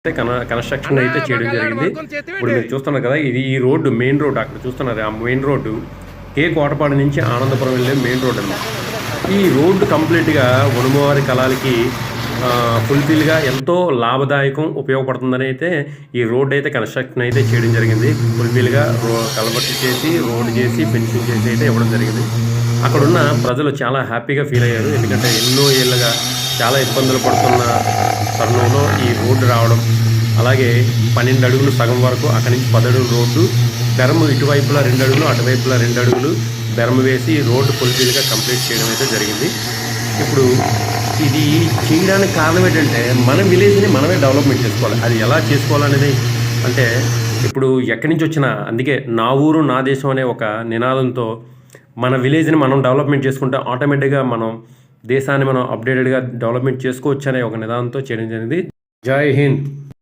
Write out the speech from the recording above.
అయితే కన్స్ట్రక్షన్ అయితే చేయడం జరిగింది. ఇప్పుడు మీరు చూస్తున్నారు కదా, ఇది ఈ రోడ్డు మెయిన్ రోడ్డు. అక్కడ చూస్తున్నారు ఆ మెయిన్ రోడ్డు కే కోటపాడు నుంచి ఆనందపురం వెళ్ళే మెయిన్ రోడ్డు అనమాట. ఈ రోడ్డు కంప్లీట్గా వనుమవారి కళలకి ఫుల్ఫిల్గా ఎంతో లాభదాయకం ఉపయోగపడుతుందని అయితే ఈ రోడ్డు అయితే కన్స్ట్రక్షన్ అయితే చేయడం జరిగింది. ఫుల్ఫిల్గా కలబట్టి చేసి రోడ్డు చేసి ఫెన్సింగ్ చేసి అయితే ఇవ్వడం జరిగింది. అక్కడున్న ప్రజలు చాలా హ్యాపీగా ఫీల్ అయ్యారు. ఎందుకంటే ఎన్నో ఏళ్ళుగా చాలా ఇబ్బందులు పడుతున్న తరుణంలో ఈ రోడ్డు రావడం, అలాగే 12 అడుగులు సగం వరకు అక్కడి నుంచి 10 అడుగులు రోడ్డు బెరము, ఇటువైపులా 2 అడుగులు అటువైపులా 2 అడుగులు బెరము వేసి రోడ్డు ఫుల్ఫిల్గా కంప్లీట్ చేయడం అయితే జరిగింది. ఇప్పుడు ఇది చేయడానికి కారణం ఏంటంటే మన విలేజ్ని మనమే డెవలప్మెంట్ చేసుకోవాలి. అది ఎలా చేసుకోవాలనేది అంటే ఇప్పుడు ఎక్కడి నుంచి వచ్చినా, అందుకే నా ఊరు నా దేశం అనే ఒక నినాదంతో మన విలేజ్ని మనం డెవలప్మెంట్ చేసుకుంటే ఆటోమేటిక్గా మనం దేశాన్ని మనం అప్డేటెడ్గా డెవలప్మెంట్ చేసుకోవచ్చు అనే ఒక నిదానంతో చేయడం జరిగింది. జై హింద్.